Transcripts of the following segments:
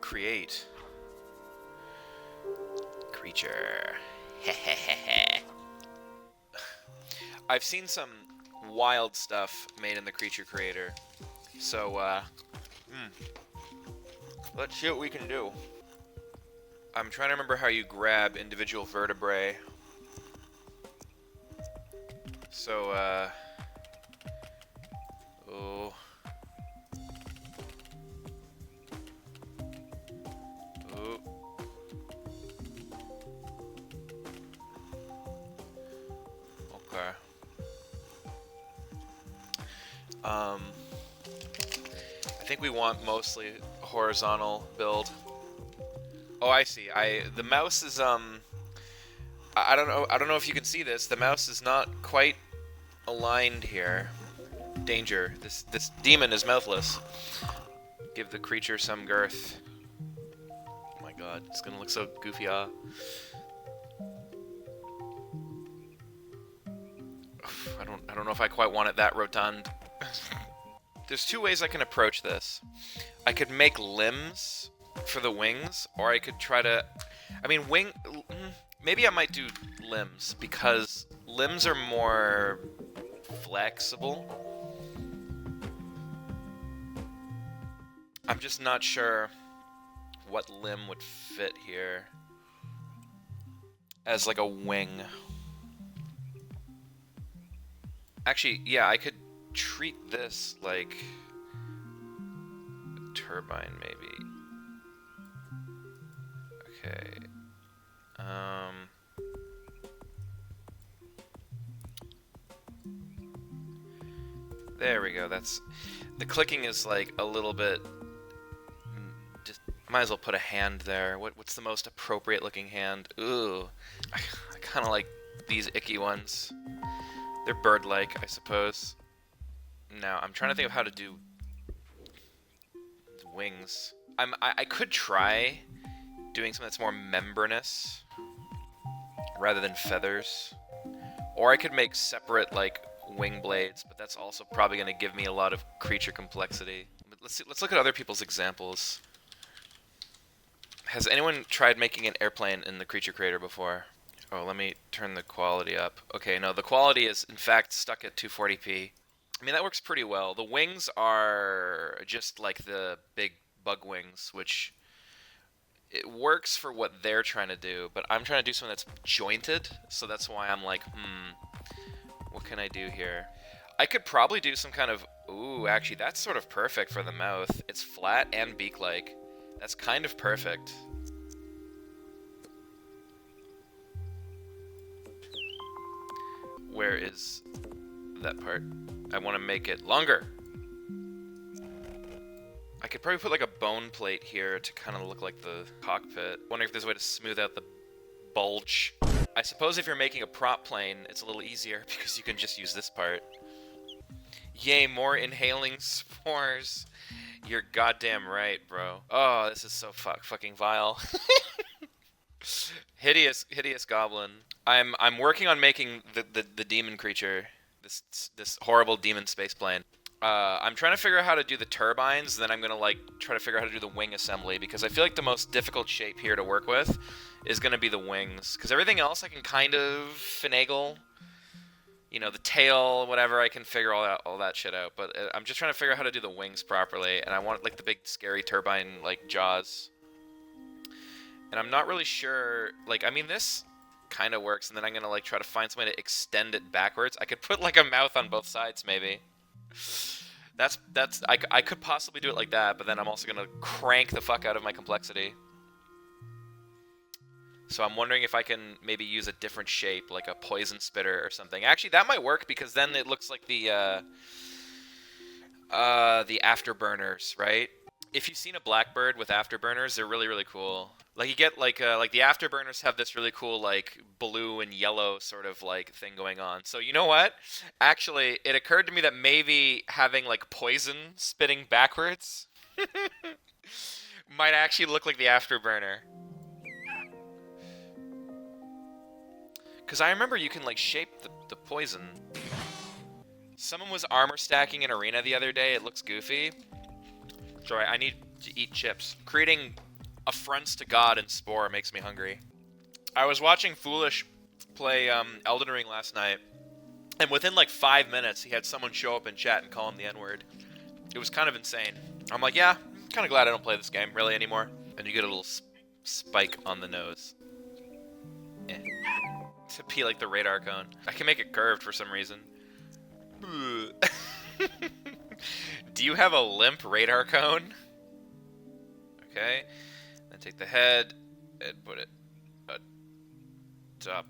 Create. Creature. Hehehehe. I've seen some wild stuff made in the creature creator. So, let's see what we can do. I'm trying to remember how you grab individual vertebrae. So, oh. Oh. Okay. I think we want mostly horizontal build. Oh, I see. The mouse is I don't know if you can see this. The mouse is not quite aligned here. Danger. This demon is mouthless. Give the creature some girth. Oh my god, it's gonna look so goofy. I don't know if I quite want it that rotund. There's two ways I can approach this. I could make limbs for the wings, or I could try to... I mean, maybe I might do limbs, because limbs are more flexible. I'm just not sure what limb would fit here as like a wing. Actually, yeah, I could treat this like a turbine, maybe. Okay. There we go. That's the clicking is like a little bit. Just might as well put a hand there. What's the most appropriate looking hand? Ooh, I kind of like these icky ones. They're bird-like, I suppose. Now I'm trying to think of how to do wings. I could try doing something that's more membranous rather than feathers, or I could make separate like wing blades, but that's also probably going to give me a lot of creature complexity. But let's look at other people's examples. Has anyone tried making an airplane in the creature creator before? Oh, let me turn the quality up. Okay, no, the quality is in fact stuck at 240p. I mean, that works pretty well. The wings are just like the big bug wings, which it works for what they're trying to do, but I'm trying to do something that's jointed, so that's why I'm like, what can I do here? I could probably do some kind of... Ooh, actually, that's sort of perfect for the mouth. It's flat and beak-like. That's kind of perfect. Where is that part? I want to make it longer. I could probably put like a bone plate here to kind of look like the cockpit. Wondering if there's a way to smooth out the bulge. I suppose if you're making a prop plane, it's a little easier because you can just use this part. Yay, more inhaling spores. You're goddamn right, bro. Oh, this is so fucking vile. Hideous goblin. I'm working on making the demon creature. This horrible demon space plane. I'm trying to figure out how to do the turbines, then I'm gonna like try to figure out how to do the wing assembly, because I feel like the most difficult shape here to work with is gonna be the wings, because everything else I can kind of finagle. You know, the tail, whatever, I can figure all that shit out, but I'm just trying to figure out how to do the wings properly, and I want like the big scary turbine like jaws. And I'm not really sure, like, I mean, this kind of works, and then I'm gonna like try to find some way to extend it backwards. I could put like a mouth on both sides, maybe. I could possibly do it like that, but then I'm also gonna crank the fuck out of my complexity. So I'm wondering if I can maybe use a different shape, like a poison spitter or something. Actually, that might work, because then it looks like the afterburners, right? If you've seen a blackbird with afterburners, they're really, really cool. Like you get like the afterburners have this really cool like blue and yellow sort of like thing going on. So you know what? Actually, it occurred to me that maybe having like poison spitting backwards might actually look like the afterburner. Because I remember you can like shape the poison. Someone was armor stacking in arena the other day. It looks goofy. Sorry, I need to eat chips. Creating affronts to God in Spore makes me hungry. I was watching Foolish play Elden Ring last night, and within like 5 minutes, he had someone show up in chat and call him the N-word. It was kind of insane. I'm like, yeah, I'm kind of glad I don't play this game really anymore. And you get a little spike on the nose. Eh. To be like the radar cone. I can make it curved for some reason. Do you have a limp radar cone? Okay. Then take the head and put it top.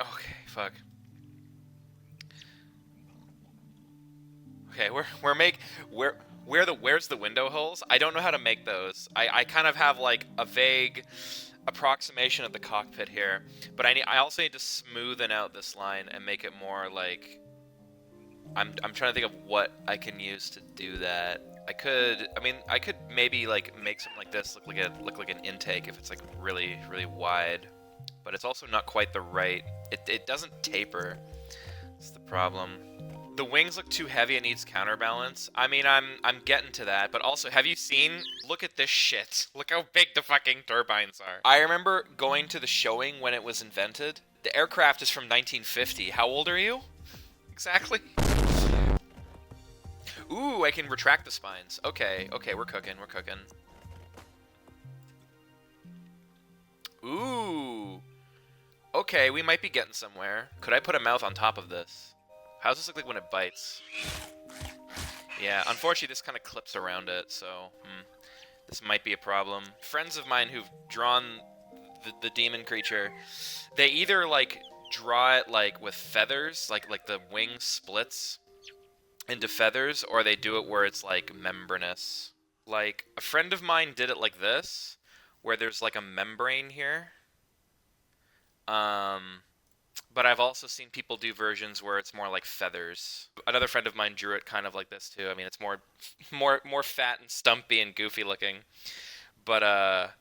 Okay, fuck. Okay, where's the window holes? I don't know how to make those. I kind of have like a vague approximation of the cockpit here, but I also need to smoothen out this line and make it more like I'm trying to think of what I can use to do that. I could maybe like make something like this look like an intake if it's like really wide, but it's also not quite the right. It doesn't taper. That's the problem. The wings look too heavy. It needs counterbalance. I mean, I'm getting to that, but also, have you seen? Look at this shit. Look how big the fucking turbines are. I remember going to the showing when it was invented. The aircraft is from 1950. How old are you? Exactly. Ooh, I can retract the spines. Okay, we're cooking. Ooh. Okay, we might be getting somewhere. Could I put a mouth on top of this? How does this look like when it bites? Yeah, unfortunately this kind of clips around it, so this might be a problem. Friends of mine who've drawn the demon creature, they either like draw it like with feathers, like the wing splits into feathers, or they do it where it's like membranous. Like a friend of mine did it like this, where there's like a membrane here. But I've also seen people do versions where it's more like feathers. Another friend of mine drew it kind of like this too. I mean, it's more fat and stumpy and goofy looking. But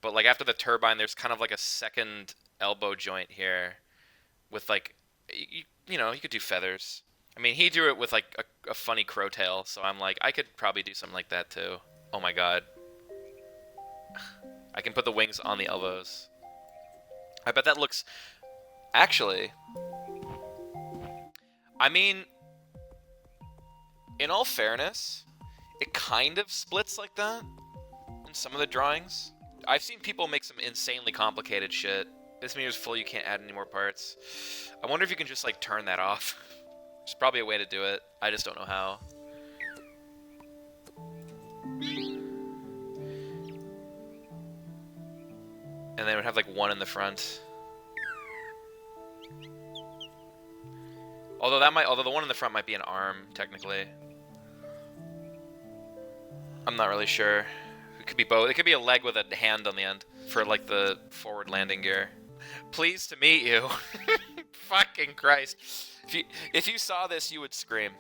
like after the turbine, there's kind of like a second elbow joint here, with like, you know, you could do feathers. I mean, he drew it with like a funny crow tail, so I'm like, I could probably do something like that too. Oh my god. I can put the wings on the elbows. I bet that looks... Actually, I mean, in all fairness, it kind of splits like that in some of the drawings. I've seen people make some insanely complicated shit. This meter's full, you can't add any more parts. I wonder if you can just, like, turn that off. There's probably a way to do it. I just don't know how. And then it would have, like, one in the front. Although the one in the front might be an arm, technically. I'm not really sure. It could be both. It could be a leg with a hand on the end for like the forward landing gear. Pleased to meet you. Fucking Christ. If you saw this, you would scream.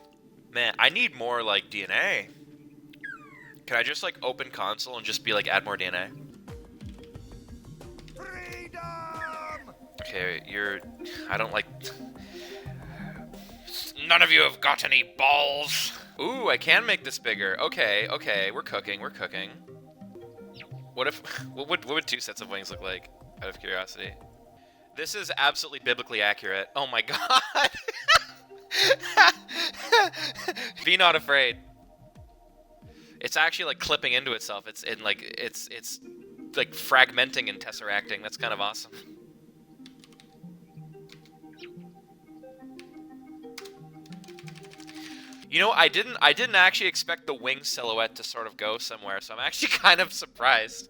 Man, I need more like DNA. Can I just like open console and just be like add more DNA? Freedom! Okay, I don't like... None of you have got any balls. Ooh, I can make this bigger. Okay, we're cooking. What would 2 sets of wings look like, out of curiosity? This is absolutely biblically accurate. Oh my god. Be not afraid. It's actually like clipping into itself. It's like fragmenting and tesseracting. That's kind of awesome. You know, I didn't actually expect the wing silhouette to sort of go somewhere, so I'm actually kind of surprised.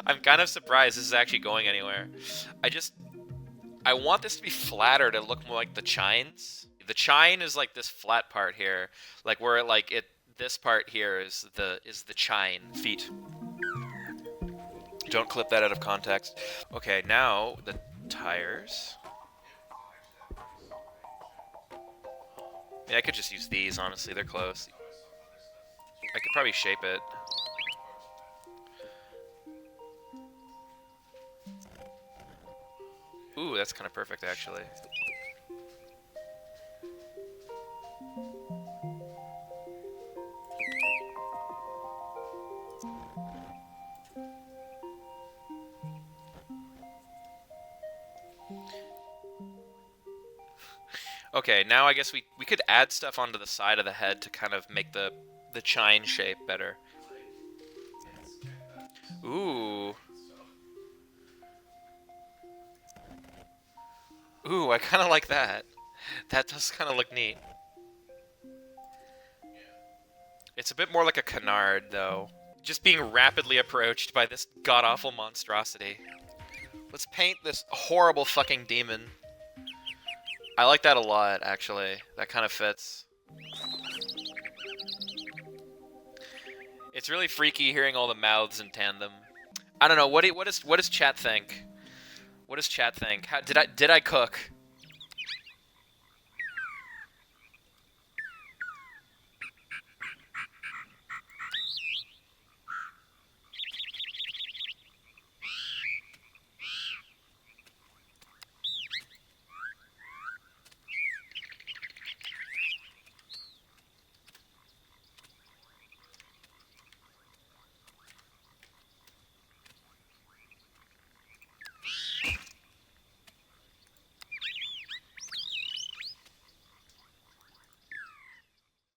I'm kind of surprised this is actually going anywhere. I want this to be flatter to look more like the chines. The chine is like this flat part here, like where this part here is the chine feet. Don't clip that out of context. Okay, now the tires. Yeah, I could just use these, honestly. They're close. I could probably shape it. Ooh, that's kind of perfect, actually. Okay, now I guess we could add stuff onto the side of the head to kind of make the chine shape better. Ooh. Ooh, I kind of like that. That does kind of look neat. It's a bit more like a canard, though. Just being rapidly approached by this god-awful monstrosity. Let's paint this horrible fucking demon. I like that a lot, actually. That kind of fits. It's really freaky hearing all the mouths in tandem. I don't know. What does chat think? What does chat think? Did I cook?